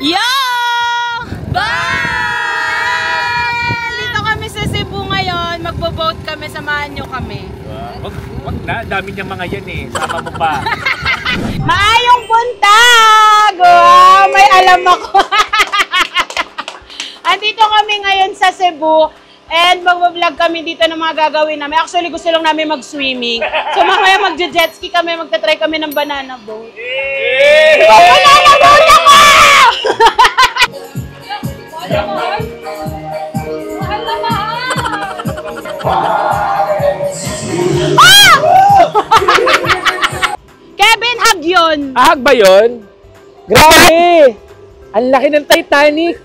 Yo! Bye! Dito kami sa Cebu ngayon. Magbo-vote kami. Samahan nyo kami. Wag na. Dami niyang mga yan eh. Sama mo pa. Maayong buntag! Oh, may alam ako. Andito kami ngayon sa Cebu. And mag-vlog kami dito ng mga gagawin namin. Actually, gusto lang namin mag-swimming. So mamaya mag-jet ski kami, magta-try kami ng banana boat. Banana boat ako! Ah! Kevin, hug yun! Ahag ba yun? Grabe! Ang laki ng Titanic!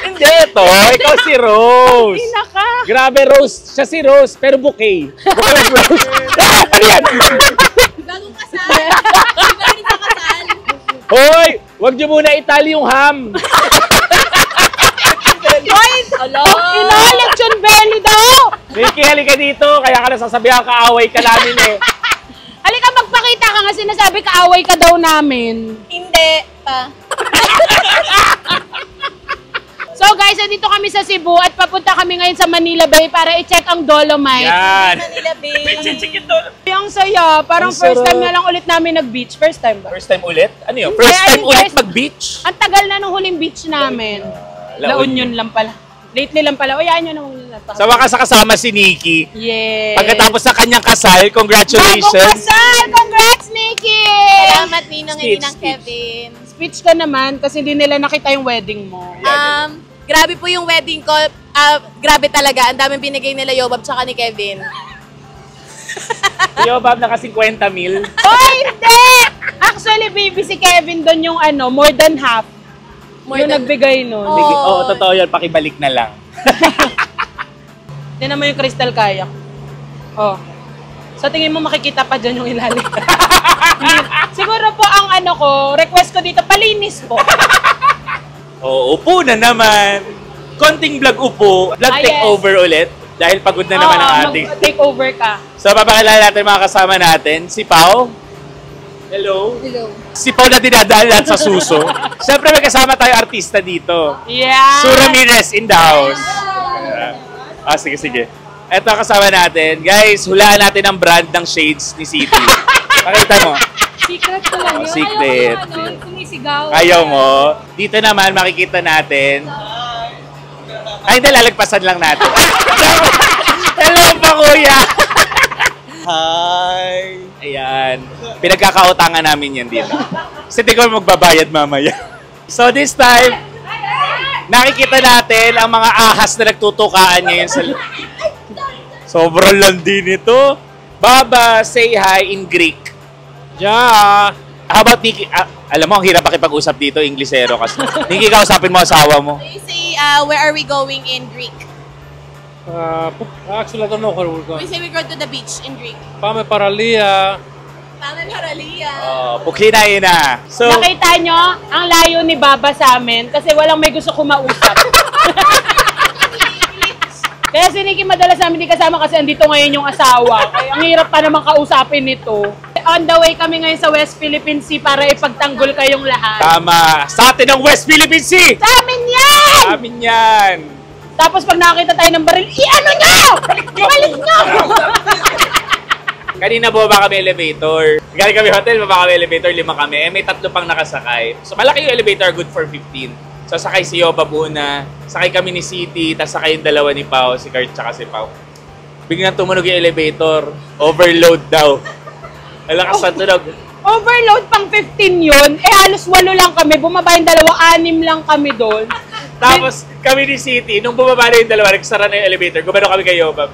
Hindi ito, ikaw si Rose. Pinaka. Grabe Rose, siya si Rose, pero bouquet. Rose. Ano yan? Bagong kasal. Iba rin sa kasal. Hoy, wag niyo muna itali yung ham. Hoy! Ina-election belly daw! Nikki, halika dito, kaya ka nasasabihan kaaway ka namin eh. Halika, magpakita ka nga sinasabi kaaway ka daw namin. Hindi pa. So guys, nandito kami sa Cebu at papunta kami ngayon sa Manila Bay para i-check ang Dolomite. Yan. Manila Bay. Ang saya, parang Ang first sarap. time na lang ulit namin nag-beach. First time ba? First time ulit? Ano yun? Hindi, First I time mean, ulit first- mag-beach? Ang tagal na nung huling beach namin. La Union lang pala. Lately lang pala. O yan yun nung Sa wakas kasama si Nikki. yes. Pagkatapos sa kanyang kasal, Bagong congratulations. kasal! Congrats, Nikki! Salamat Ninong Speech, and Ninang speech. Kevin. Speech ka naman kasi hindi nila nakita yung wedding mo. Grabe po yung wedding ko. Grabe talaga. Ang daming binigay nila Yobab tsaka ni Kevin. Yo, Bob, naka 50 mil. Oh, hindi! Actually, baby, si Kevin doon yung more than half. Yung nagbigay nun. Oh. Oo, totoo yun. Pakibalik na lang. Tignan mo yung crystal kayak. Oh. So, tingin mo makikita pa dyan yung ilalim. Siguro po ang request ko dito, palinis po. Oo, upo na naman. Konting vlog upo. Vlog take yes. over ulit. Dahil pagod na naman ang ating. Take over ka. So, papakilala natin mga kasama natin. Si Pao. Hello. Hello. Si Pao na dinadaan lahat sa suso. Siyempre may kasama tayo artista dito. Yeah. Su Ramirez in the house. Sige, sige. Ito kasama natin. Guys, hulaan natin ang brand ng shades ni City. Pakita mo. Secret ko lang yun. Secret. Sumisigaw. Ayaw mo. Dito naman makikita natin. Ay, hindi, lalagpasan lang natin. Hello pa, kuya! Hi! Ayan. Pinagkakautangan namin yan dito. Kasi di ko magbabayad mamaya. So this time, nakikita natin ang mga ahas na nagtutukaan ngayon sa... Sobrang landi nito. Baba, say hi in Greek. Yeah. How about Nikki? Alam mo, ang hirap pakipag-usap dito, Inglesero kasi. Nikki, kausapin mo asawa mo. You say, where are we going in Greek? Actually, I don't know where we're We going. say we go to the beach in Greek. Πάμε παραλία. Πάμε Paralia. Puklinayin na. So, Nakita nyo, ang layo ni Baba sa amin kasi walang may gusto kumausap. Kaya si Nikki madalas namin di kasama kasi andito ngayon yung asawa. Kaya ang hirap pa naman kausapin nito. On the way kami ngayon sa West Philippine Sea para ipagtanggol kayong lahat. tama. Sa atin ang West Philippine Sea! Sa amin yan! Amin yan! Tapos pag nakakita tayo ng baril, i-ano nyo! Ibalik nyo! Kanina bumaba kami elevator. Galing kami hotel, bumaba kami elevator, 5 kami. Eh, may 3 pang nakasakay. So malaki yung elevator, good for 15. So sakay si Yoba muna, sakay kami ni City, tapos sakay yung dalawa ni Pao, si Kurt tsaka si Pao. Biglang tumunog yung elevator. Overload daw. Malakas na tunog. Overload pang 15 yun. Eh halos 8 lang kami. Bumaba yung dalawa, 6 lang kami doon. Tapos kami ni City, nung bumaba na yung dalawa, nagsara na yung elevator, gumano kami kay Yoba.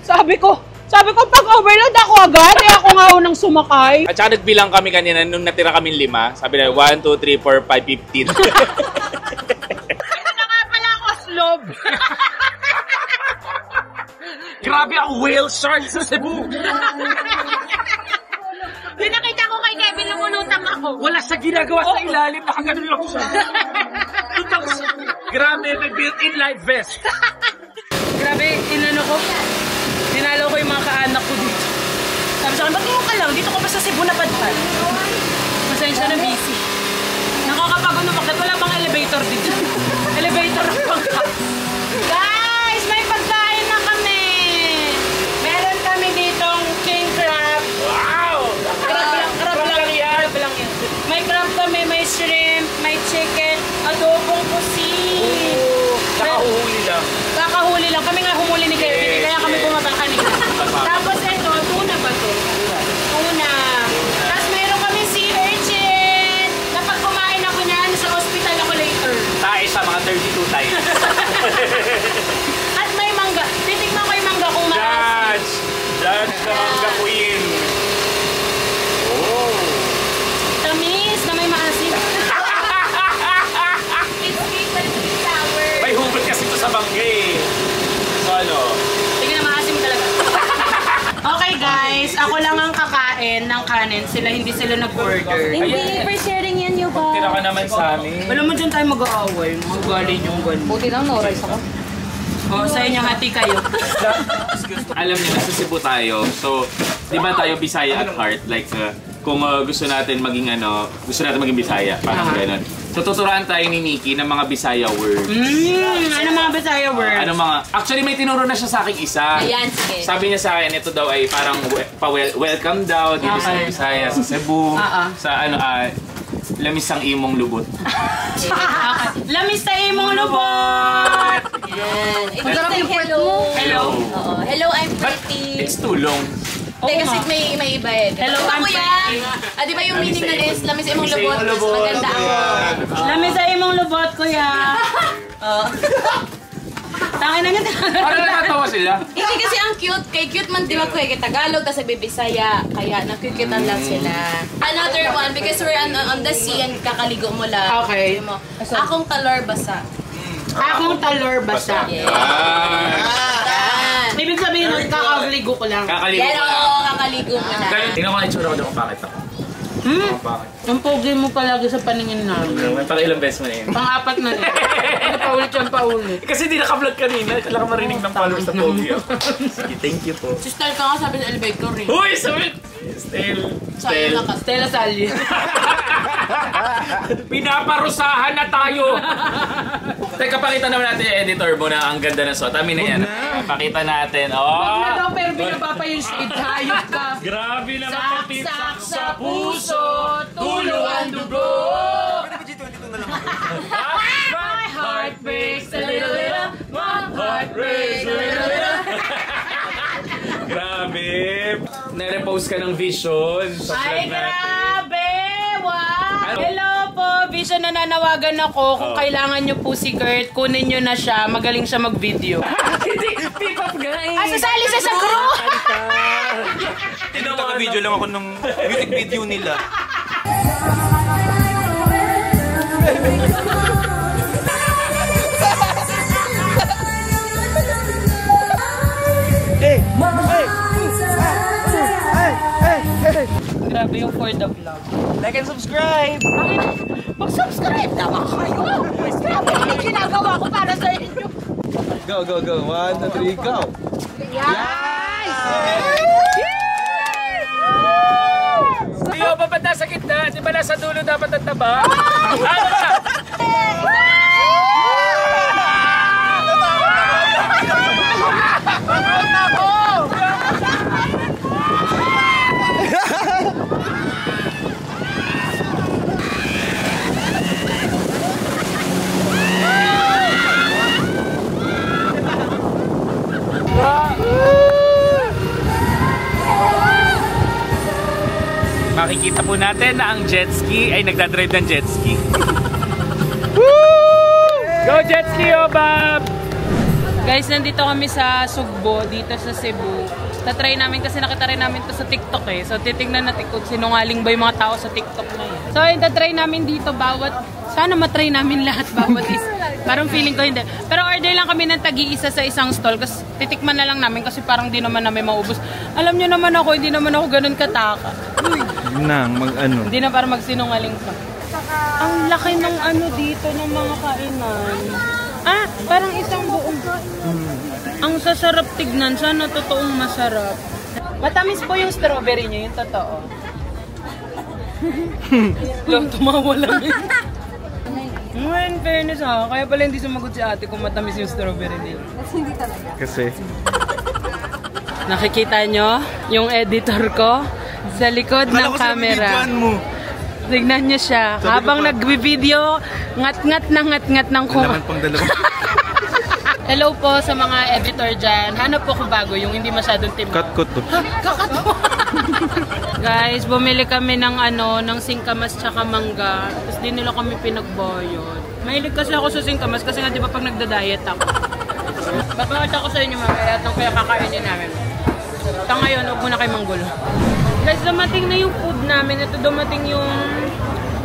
Sabi ko, pag overload ako agad, eh ako nga unang sumakay. At saka nagbilang kami kanina nung natira kami 5. Sabi na 1, 2, 3, 4, 5, 15. Ito na nga pala ako, slob. Grabe ang whale shark sa Cebu! Pinakita ko kay Kevin, lumulutang ako. Wala siya ginagawa sa ilalim, nakaganon lang siya. Grabe, may built-in life vest. Grabe, dinalo ko yung mga kaanak ko dito. Sabi sa akin, ba't ka lang? Dito ko pa sa Cebu napadpad. Pasensya na busy. nila, hindi sila nag-order. Hindi, for sharing yan yung ba? Tira ka naman sa amin. Alam mo dyan tayo mag-aaway, mga ugali nyo, ganun. Buti lang, no-rice ako. O, sa inyo, hati kayo. Alam niyo, nasa Cebu tayo. So, di ba tayo Bisaya at heart? Like, kung gusto natin maging Bisaya, parang gano'n. So, tuturuan tayo ni Nikki ng mga Bisaya words. Ano mga Bisaya words? Actually, may tinuro na siya sa akin isa. Ayan, sige. Sabi niya sa akin, ito daw ay parang welcome daw dito sa Bisaya, sa Cebu. Sa lamis ang imong lubot. Lamis sa imong lubot! Yan. Ito yung hello. Hello. Oo. Hello, I'm But pretty. it's too long. Hindi, kasi may iba eh. Hello, I'm kuya. Di ba yung meaning nun is, lamis imong Lamis lubot, imong mas lubot. maganda ako. Lamis sa imong lubot, kuya. Tangin na nga. Parang natatawa sila. Hindi kasi ang cute. Kay cute man, di ba kuya, kay Tagalog, tapos nagbibisaya. Kaya nakikita lang sila. Another one, because we're on the sea and kakaligo mo lang. Okay. Sabi mo, akong talor basa. Akong talor basa. Yeah. Ibig sabihin nun, kakaligo ko lang. Kakaligo Yan ka lang. o, kakaligo mo na. Tingnan ko ang itsura ko, kung bakit ako. Ang pogi mo palagi sa paningin namin. Parang ilang beses mo na yun. Pang-apat na rin. Ano paulit yan, paulit. Kasi di naka-vlog kanina, kailangan ka marinig ng followers sa pogi. Sige, thank you po. Si Stel ka nga sabi sa elevator eh. Uy, sabit! Stel. Stella Sally. Pinaparusahan na tayo! Teka, pakita naman natin yung editor mo na ang ganda ng suot. Amin na yan. Pakita natin. Huwag na daw, pero binaba pa yung shade. Hayop ka. Grabe naman ang Saksak sa puso, tulo ang dugo. My heart breaks a little little, my heart breaks a little little. Grabe! Nare-post ka ng Vision sa Ay, vlog natin. grabe! Wow! Hello po, Vision, nananawagan ako. Kung kailangan nyo po si Kurt, kunin nyo na siya. Magaling siya mag-video. Hindi! Pick up guys! Ah, sasali siya sa group! Nagka-video lang ako ng music video nila. Grabe yung for the vlog. Like and subscribe! Mag-subscribe naman kayo! Grabe yung ginagawa ko para sa inyo. Go, go, go. 1, 2, 3, go! Hindi ako papunta sa gitna. Di ba nasa dulo dapat ang taba? Makikita po natin na ang jet ski ay nagdadrive ng jet ski. Go jet ski, Obab! Guys, nandito kami sa Sugbo, dito sa Cebu. Tatry namin kasi nakita rin namin to sa TikTok eh. So titignan natin kung sinungaling ba yung mga tao sa TikTok na yun. So yung tatry namin dito sana matry namin lahat bawat is. Parang feeling ko hindi. Pero order lang kami ng tagi-isa sa isang stall kasi titikman na lang namin kasi parang di naman namin maubos. Alam nyo naman ako, hindi naman ako ganun kataka. Hindi na para magsinungaling pa. Ang laki ng ano dito ng mga kainan. Ah, parang isang buong. Ang sasarap tignan. Sana totoong masarap. Matamis po yung strawberry niya, yung totoo. Lang, tumawa lang yun. In fairness ha, kaya pala hindi sumagot si ate kung matamis yung strawberry nila. Hindi talaga. Kasi? Nakikita nyo yung editor ko sa likod ng camera. mo. Tignan nyo siya. Habang nag-video, ngat-ngat ng kuma. Pang dalawa. Hello po sa mga editor dyan. Hanap po ko bago, yung hindi masyadong timba. Cut ko to. Guys, bumili kami ng ng singkamas tsaka mangga. Tapos di nila kami pinagbayad. Mahilig kasi ako sa singkamas kasi nga di ba pag nagda-diet ako. Papakita ko sa inyo mamaya itong kaya kakainin namin. Ito ngayon, huwag muna kayo manggulo. Guys, dumating na yung food namin. Ito dumating yung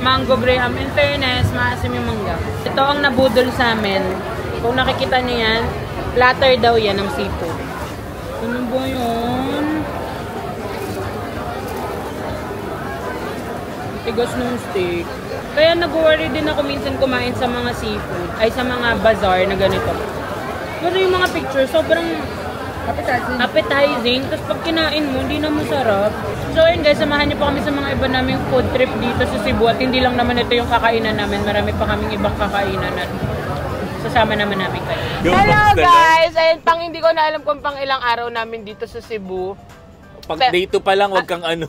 mango graham. In fairness, maasim yung mangga. Ito ang nabudol sa amin. Kung nakikita niyo yan, platter daw yan ng seafood. Ano ba yun? tigas ng steak. Kaya nag-worry din ako minsan kumain sa mga seafood, ay sa mga bazaar na ganito. Pero yung mga pictures, sobrang appetizing. Tapos pag kinain mo, hindi na masarap. So ayun guys, samahan niyo po kami sa mga iba naming food trip dito sa Cebu. At hindi lang naman ito yung kakainan namin. Marami pa kaming ibang kakainan at sasama naman namin kayo. Hello guys! Ayun, hindi ko na alam kung pang ilang araw namin dito sa Cebu. Pag day 2 pa lang, wag kang ano.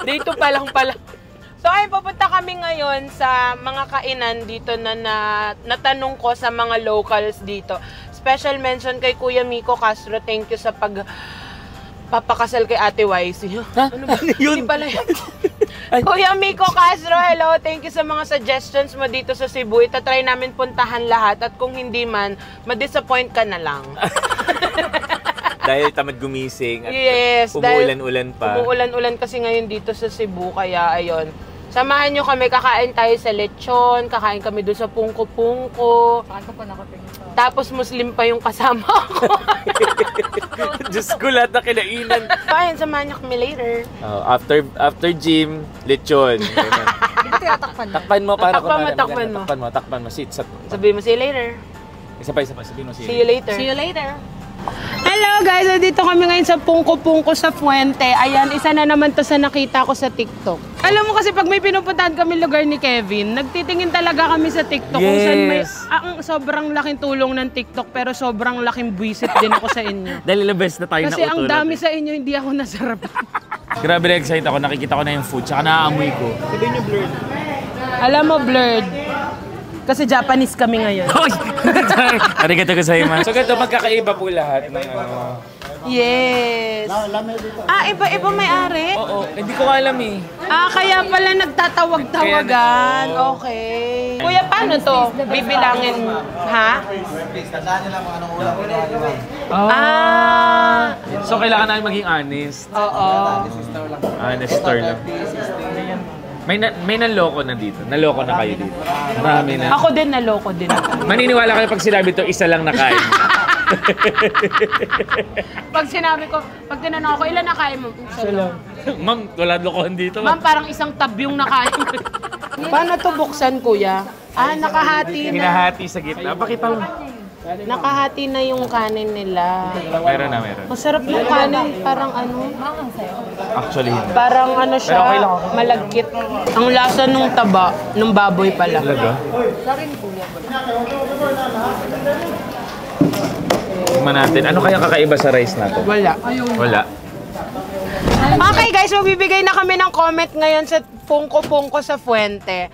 Day 2 pa lang pala. So ayun, pupunta kami ngayon sa mga kainan dito na natanong ko sa mga locals dito. Special mention kay Kuya Miko Castro. Thank you sa papakasal kay Ate YC. Ha? Ano ba? Yun? Hindi pala yan. Kuya Miko Castro, hello. Thank you sa mga suggestions mo dito sa Cebu. Itatry namin puntahan lahat at kung hindi man, ma-disappoint ka na lang. Dahil tamad gumising at yes, umuulan-ulan pa. Umuulan-ulan kasi ngayon dito sa Cebu, kaya ayun. Samahan nyo kami, kakain tayo sa lechon, kakain kami doon sa pungko-pungko. Tapos Muslim pa yung kasama ko. Diyos ko, lahat na kinainan. Ayun, samahan nyo kami later. After gym, lechon. Takpan mo para Takpan mo. Takpan mo. Sit. Sabihin mo, see you later. Isa pa. Sabihin mo, See you later. See you later. Hello guys! Dito kami ngayon sa Pungko-Pungko sa Fuente. Ayan, isa na naman to sa nakita ko sa TikTok. Alam mo kasi pag may pinupuntahan kami lugar ni Kevin, nagtitingin talaga kami sa TikTok. Yes. Kung saan may sobrang laking tulong ng TikTok pero sobrang laking buwisit din ako sa inyo. Dahil the best na tayo Kasi ang dami sa inyo, hindi ako nasarap. Grabe na excited ako. Nakikita ko na yung food. Tsaka naaamoy ko. Sabihin niyo blurred. Alam mo, blurred. Kasi Japanese kami ngayon. Arigato gozaimasu. So ganito, magkakaiba po lahat ng ano. Yes. Iba-iba may-ari? Oo, hindi ko alam eh. Kaya pala nagtatawag-tawagan. Okay. Kuya, paano to? Bibilangin, ha? Tandaan nyo lang kung anong ulam pinagawa. So kailangan namin maging honest. Oo. Honest store lang. May nanloko na dito. Naloko na kayo dito. Marami na. Ako din, naloko din ako. Maniniwala kayo pag sinabi to, isa lang nakain. Pag sinabi ko, pag tinanong ako, ilan nakain mo? Isa lang. Ma'am, wala lokohan dito. Ma'am, parang isang tab yung nakain. Paano to buksan, kuya? Nakahati na. Hinahati sa gitna. Pakita mo. Nakahati na yung kanin nila. Meron na. Masarap yung kanin. Parang ano? Actually, hindi. Parang ano siya, Pero okay lang ako. malagkit. Ang lasa nung taba, nung baboy pala. Talaga? Tingnan natin. Ano kaya kakaiba sa rice natin? Wala. Okay guys, magbibigay na kami ng comment ngayon sa Pungko-Pungko sa Fuente.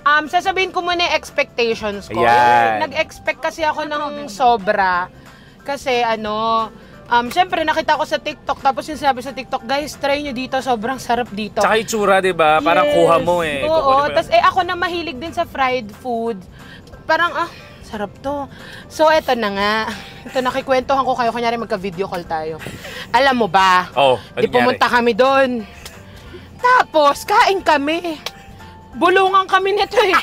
Sasabihin ko muna yung expectations ko. Ayan. Nag-expect kasi ako ng sobra. Kasi syempre nakita ko sa TikTok, tapos yung sinabi sa TikTok, guys, try nyo dito, sobrang sarap dito. Tsaka itsura, diba? Parang kuha mo eh. Oo, tapos ako na mahilig din sa fried food. Parang, sarap to. So, eto na nga. Ito, nakikwentuhan ko kayo. Kunyari, magka-video call tayo. Alam mo ba? Di pumunta kami doon. Tapos, kain kami. Bulungan kami nito eh.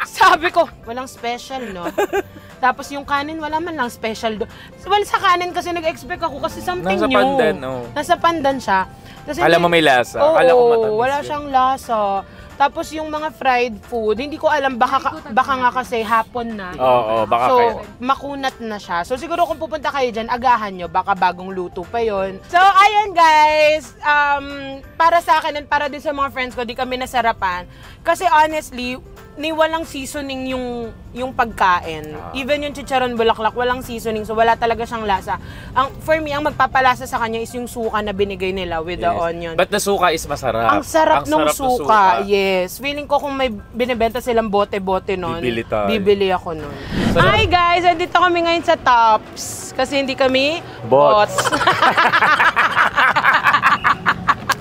Sabi ko, walang special, no? Tapos yung kanin, wala man lang special doon. Well, sa kanin kasi nag-expect ako kasi something Nasa new. pandan, oh. Nasa pandan siya. Kasi Alam mo may lasa. Oo, Akala ko matamis wala yun. siyang lasa. Tapos yung mga fried food, hindi ko alam, baka nga kasi hapon na. Oo, baka So, kayo. makunat na siya. So, siguro kung pupunta kayo dyan, agahan nyo. Baka bagong luto pa yon. So, ayan guys. Para sa akin and para din sa mga friends ko, di kami nasarapan. Kasi honestly, ni walang seasoning yung pagkain. Even yung chicharon bulaklak, walang seasoning. So, wala talaga siyang lasa. For me, ang magpapalasa sa kanya is yung suka na binigay nila with the onion. But the suka is masarap. Ang sarap ng ng suka. Yes. Feeling ko kung may binibenta silang bote-bote nun, Bibili tayo. bibili ako nun. So, Hi guys! Andito kami ngayon sa Tops. Kasi hindi kami Bots.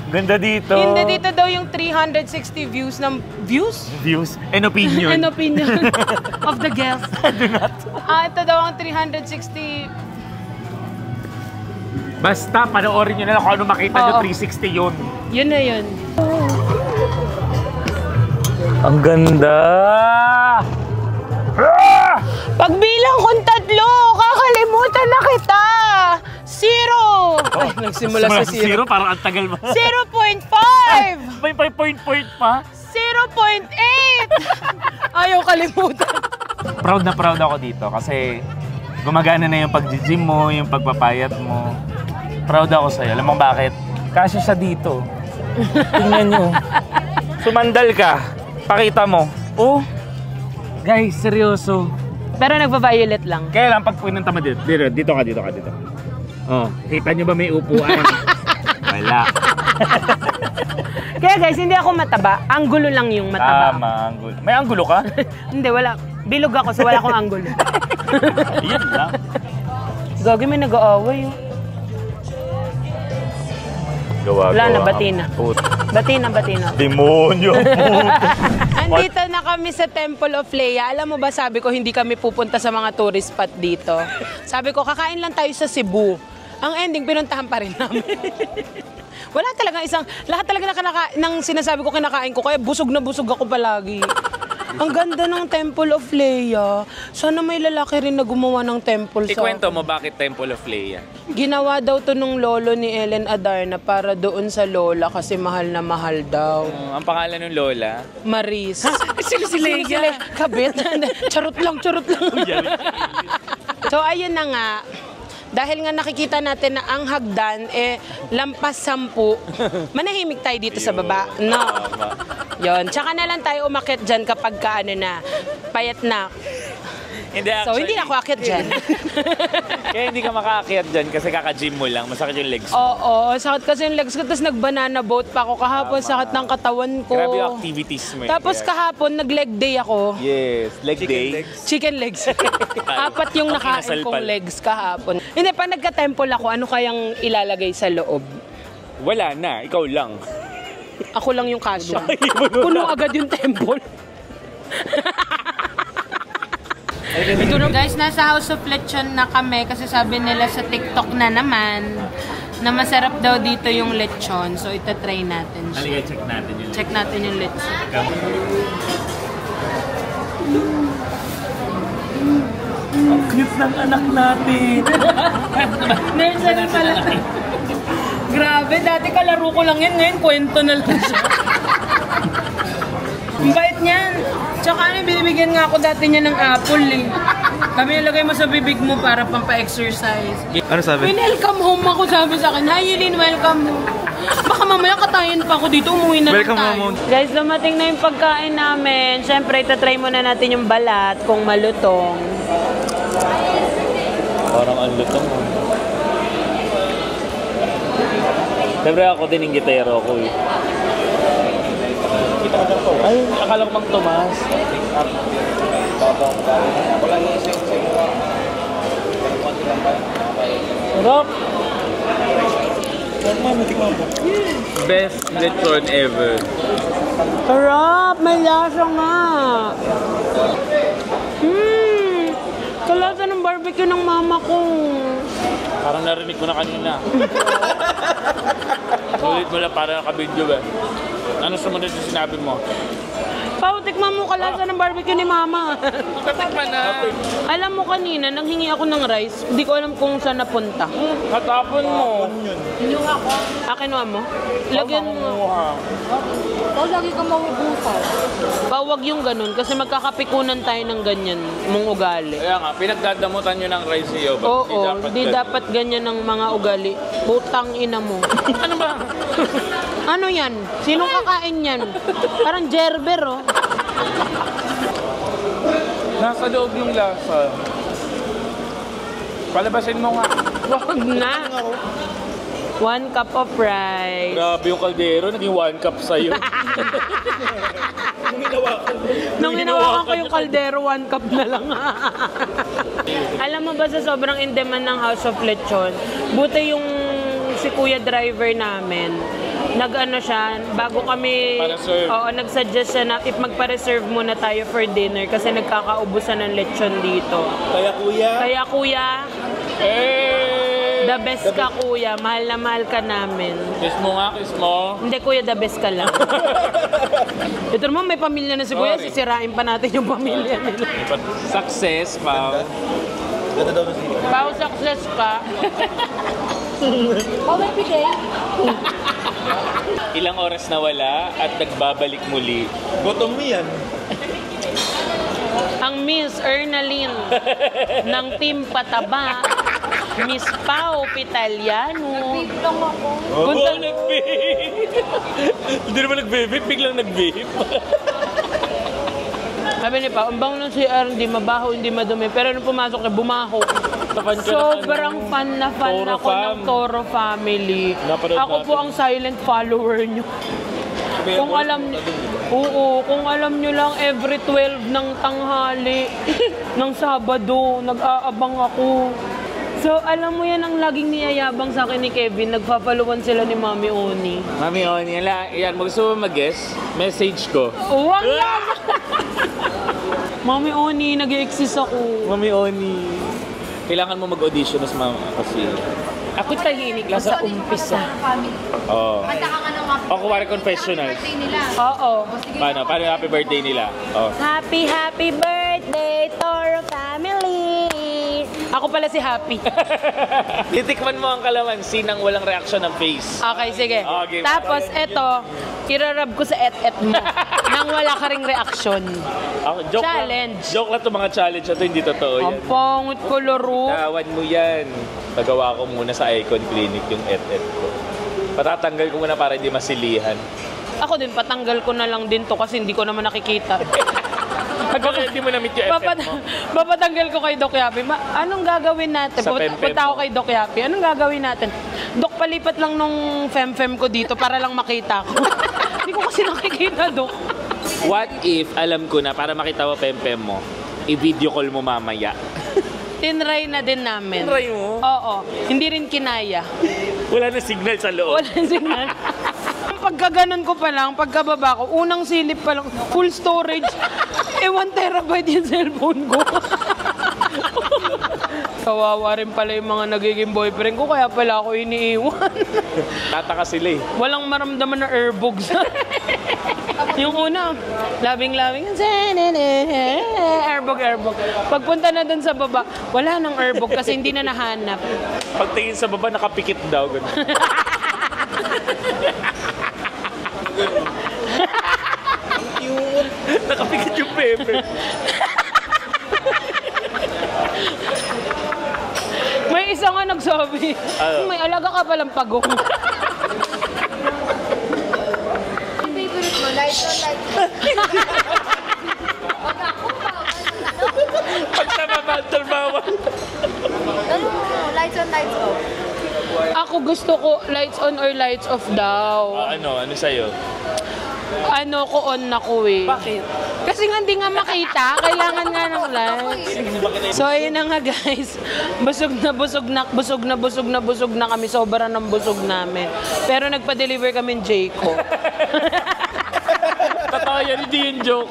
Ganda dito. Hindi dito daw yung 360 views ng... Views? Views and opinion. An opinion of the guests. Do not. Ito daw ang 360... Basta, panoorin nyo na lang kung ano makita nyo, Oo. 360 yun. Yun na yun. Ang ganda! Pagbilang kong 3, kakalimutan na kita! 0! Ay, nagsimula sa 0. Parang ang tagal mo. 0.5! May point pa? Ayaw kalimutan. Proud na proud ako dito kasi gumagana na yung pag-gym mo, yung pagpapayat mo. Proud ako sa'yo. Alam mo bakit? Kasi siya dito. Tingnan nyo. Sumandal ka. Pakita mo. Oh. Guys, seryoso. Pero nagpa-violet lang. Kaya lang pag pinunta mo dito. Dito ka. Oh, kita nyo ba may upuan? Wala. Kaya guys, hindi ako mataba. Anggulo lang yung mataba. Tama, anggulo. May anggulo ka? Hindi, wala. Bilog ako, so wala akong anggulo. Yan lang. Gagi, may nag-aaway. Wala na, bati na. Bati na. Demonyo. Andito na kami sa Temple of Leia. Alam mo ba, sabi ko, hindi kami pupunta sa mga tourist spot dito. Sabi ko, kakain lang tayo sa Cebu. Ang ending, pinuntahan pa rin namin. Wala talaga lahat talaga ng sinasabi ko kinakain ko, kaya busog na busog ako palagi. Ang ganda ng Temple of Leia. Sana may lalaki rin na gumawa ng temple sa... Ikwento mo bakit Temple of Leia? Ginawa daw to nung lolo ni Ellen Adarna para doon sa lola kasi mahal na mahal daw. Ang pangalan ng lola? Maris. Sino si Leia? Kabit. Charot lang. So ayun na nga. Dahil nga nakikita natin na ang hagdan, lampas 10. Manahimik tayo dito sa baba. No. Yon. Tsaka na lang tayo umakyat dyan kapag payat na. Hindi, actually, so, hindi na ako akyat dyan. Kaya hindi ka makaakyat dyan kasi kaka-gym mo lang. Masakit yung legs mo. Oo, sakit kasi yung legs ko. Tapos nag-banana boat pa ako kahapon. Sakit ng katawan ko. Grabe yung activities mo. Tapos kahapon, nag-leg day ako. Yes, leg day. Chicken legs. 4 yung nakain kong legs kahapon. Hindi, pag nagka-temple ako, ano kayang ilalagay sa loob? Wala na, ikaw lang. Ako lang yung kasya. Puno agad yung temple. Ito na guys, nasa House of Lechon na kami kasi sabi nila sa TikTok na naman na masarap daw dito yung lechon. So itatry natin siya. Halika, check natin yung Check natin yung lechon. Ang cute ng anak natin. Nursery pala. Grabe, dati kalaro ko lang yan. Ngayon, kwento na lang siya. Ang bait niyan. Tsaka binibigyan nga ako dati niya ng apple eh. Kami nilagay mo sa bibig mo para pampa-exercise. Ano sabi? Welcome home ako, sabi sa akin. Hi Yulin, welcome home. Baka mamaya katayin pa ako dito, umuwi na lang tayo. Guys, dumating na yung pagkain namin. Siyempre, itatry muna natin yung balat kung malutong. Parang ang lutong. Siyempre ako din yung gitero ko eh. Kita ko dyan po. Ay, akala ko Mang Tomas. Sarap! Best lechon ever. Sarap! May lasa nga! Kalasa ng barbecue ng mama ko. Parang narinig ko na kanina. Ulit mo lang para nakabidyo eh. Ano sumunod yung sinabi mo? Pao, tikman mo kalasa ng barbecue ni mama. Katikman na. Alam mo kanina, nanghingi ako ng rice. Hindi ko alam kung saan napunta. Katapon mo. Kinuha mo? Lagyan mo. O, lagi ka maubusan. Wag yung ganun kasi magkakapikunan tayo ng ganyan mong ugali. Kaya nga, pinagdadamutan nyo ng rice iyo. Oo, di dapat ganyan ng mga ugali. Putang ina mo. Ano ba? Ano yan? Sinong kakain yan? Parang gerber, oh. Nasa loob ng lasa. Palabasin mo nga. Wag na. 1 cup of rice. Grabe yung kaldero, naging 1 cup sa'yo. Nung hinawakan ko yung kaldero, 1 cup na lang. Alam mo ba sa sobrang in-demand ng House of Lechon, buti yung si kuya driver namin, nag-ano siya, bago kami, nag-suggest siya na if magpa-reserve muna tayo for dinner kasi nagkakaubusan ng lechon dito. Kaya kuya, the best ka kuya, mahal na mahal ka namin. Kiss mo nga, kiss mo. Hindi kuya, the best ka lang. Ito naman may pamilya na si kuya, sisirain pa natin yung pamilya nila. Success, Pao. Pao, success ka. O, may bigay. Ilang oras na wala at nagbabalik muli. Gutom mo yan. Ang Miss Ernaline ng Team Pataba, Miss Pao Pitaliano. Babe lang ako. Oo, nag-vape. Hindi naman nag-vape, biglang nag-vape. Sabi ni Pao, ang bango ng CR, hindi mabaho, hindi madumi. Pero nung pumasok na, bumaho. Sobrang fan na fan Toro ako ng fam. Toro family. Napanood Ako po natin. ang silent follower nyo. Kung alam niyo, oo, kung alam niyo lang every 12 ng tanghali ng Sabado, nag-aabang ako. So, alam mo yan ang laging niyayabang sa akin ni Kevin, nagpapaluan sila ni Mami Oni. Mami Oni, yan, gusto mo mag-guess? Message ko. Wag na! Mami Oni, nag-exist ako. Mami Oni. Kailangan mo mag-audition mas kasi. Ako tahimik lang sa umpisa. Oo. Kanta ka nga ng mga O, kuwari confessional. birthday nila. Oo. Paano yung happy birthday nila? Oh. Happy, happy birthday, Toro family! Ako pala si Happy. Titikman mo ang kalamansi nang walang reaction ng face. Okay, sige. Okay. Tapos, eto, irarab ko sa et-et mo nang wala ka ring reaksyon. Joke Challenge. Lang. Joke lang itong mga challenge na ito, hindi totoo yan. Ang pangit ko, laro. Tawan mo yan. Nagawa ko muna sa Icon Clinic yung et-et ko. Patatanggal ko muna para hindi masilihan. Ako din, patanggal ko na lang din to kasi hindi ko naman nakikita. Hanggang hindi mo na-meet yung et-et mo. Papatanggal ko kay Doc Yapi. Anong gagawin natin? Sa pem-pem Punta ako mo. kay Doc Yapi. Anong gagawin natin? Doc, palipat lang nung fem-fem ko dito para lang makita ko. Hindi ko kasi nakikita, Doc. What if, alam ko na, para makita mo pem-pem mo, i-video call mo mamaya. Tinry na din namin. Tinry mo? Oo. Hindi rin kinaya. Wala na signal sa loob. Wala signal. Pagkaganon ko pa lang, pagkababa ko, unang silip pa lang, full storage. 1 terabyte yung cellphone ko. Kawawa rin pala yung mga nagiging boyfriend ko, kaya pala ako iniiwan. Tataka sila eh. Walang maramdaman na airbogs. Yung una, labing-labing, airbog. Pagpunta na dun sa baba, wala nang airbog kasi hindi na nahanap. Pagtingin sa baba, nakapikit daw. Ganun. Nakapikit yung pepe. May isa nga nagsabi, may alaga ka palang pagong. Ang favorite mo, lights on, lights on. Wag ako pa. Pag sa baba, bawal. Tanong mo, lights on, lights off. Ako gusto ko lights on or lights off daw. Ano sa'yo? Ano ko on na ko eh. Bakit? Kasi nga hindi nga makita, kailangan nga ng lights. So ayun na nga guys, busog na kami, sobra ng busog namin. Pero nagpa-deliver kami Jayco. Totoo yan, hindi yung joke.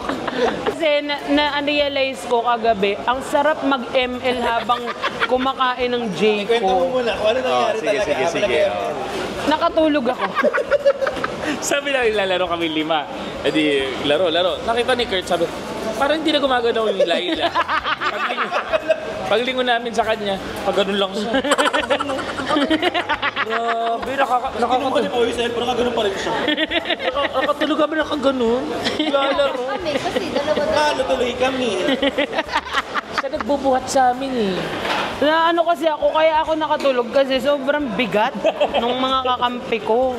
Kasi na-realize ko kagabi, ang sarap mag-ML habang kumakain ng Kwento mo Jayco. muna kung ano nangyari talaga. Sige. Nakatulog ako. Sabi na lalaro kami 5. Edi, laro. Nakita ni Kurt, sabi, parang hindi na gumagalaw yung Laila. Paglingon namin sa kanya, pag ganun lang siya. Grabe, Kinuha mo yung cellphone, nakagano'n pa rin siya. nakatulog kami nakaganon. Lalaro. Kami, kasi dalawa. Tuloy kami. Siya nagbubuhat sa amin eh. Na ano kasi ako, kaya ako nakatulog kasi sobrang bigat ng mga kakampi ko.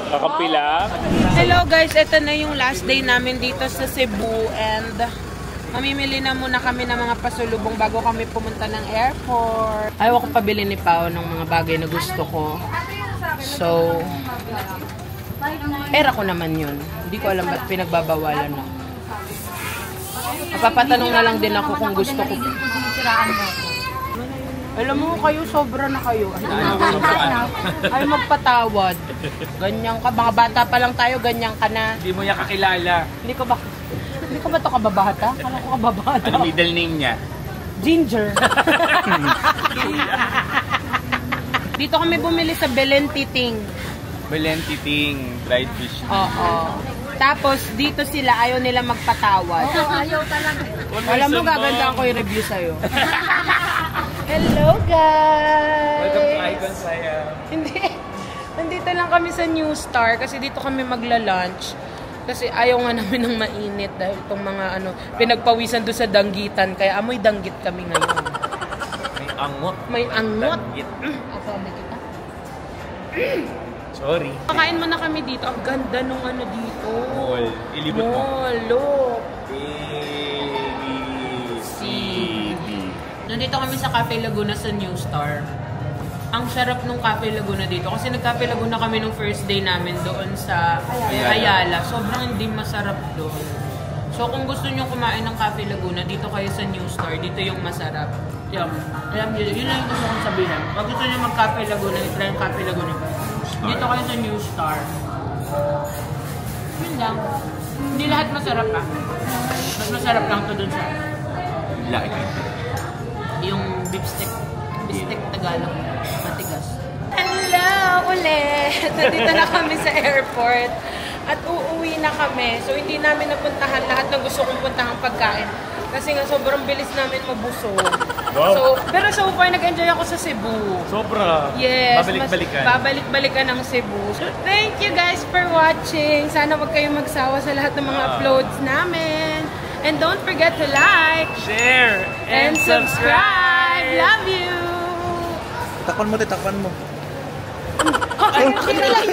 Kakampi lang. Hello guys, ito na yung last day namin dito sa Cebu and mamimili na muna kami ng mga pasulubong bago kami pumunta ng airport. Ayaw ko pabili ni Pao ng mga bagay na gusto ko. So, pera ko naman yun. Hindi ko alam ba't pinagbabawalan ako. Papatanong na lang din ako kung gusto ko. Alam mo, kayo, sobra na kayo. Ay, magpatawad. Ganyan ka. Mga bata pa lang tayo, ganyan ka na. Hindi mo niya kakilala. Hindi ko ba ito kababata? Kala ko kababata. Ano middle name niya? Ginger. Dito kami bumili sa Belen Titing. Belen Titing, dried fish. Oo. Tapos, dito sila, ayaw nila magpatawad. Ayaw talaga. Alam mo, gaganda ko yung review sa'yo. Hello, guys! Welcome to Icon Saya. Hindi Nandito lang kami sa New Star kasi dito kami magla-lunch. Kasi ayaw nga namin ng mainit dahil itong mga pinagpawisan doon sa danggitan. Kaya amoy danggit kami ngayon. May angot. May angot. Danggit. Asabi kita. Sorry. Pakain mo na kami dito. Ang ganda nung dito. Mall. Ilibot mo. Mall, look. ABCD. Nandito kami sa Cafe Laguna sa New Star. Ang sarap nung Cafe Laguna dito kasi nag-Cafe Laguna kami nung first day namin doon sa Ayala. Sobrang hindi masarap doon. So kung gusto niyo kumain ng Cafe Laguna, dito kayo sa New Star. Dito yung masarap. Yun lang yung gusto kong sabihin. Pag gusto niyo mag-Cafe Laguna, itry yung Cafe Laguna. Dito kayo sa New Star. Yun lang. Hindi lahat masarap pa. Mas masarap lang to dun sa Laki. yung beef steak Tagalog. Matigas. Hello ulit! Nandito na kami sa airport. At uuwi na kami. So hindi namin napuntahan lahat ng gusto kong puntahang pagkain. Kasi nga sobrang bilis namin mabusog. Wow. Pero so far nag-enjoy ako sa Cebu. Sobra. Yes. Babalik-balikan. Babalik-balikan ng Cebu. So thank you guys for watching. Sana wag kayong magsawa sa lahat ng mga uploads namin. And don't forget to like, Share and subscribe. Love you! Takpan mo. Okay, okay na lang.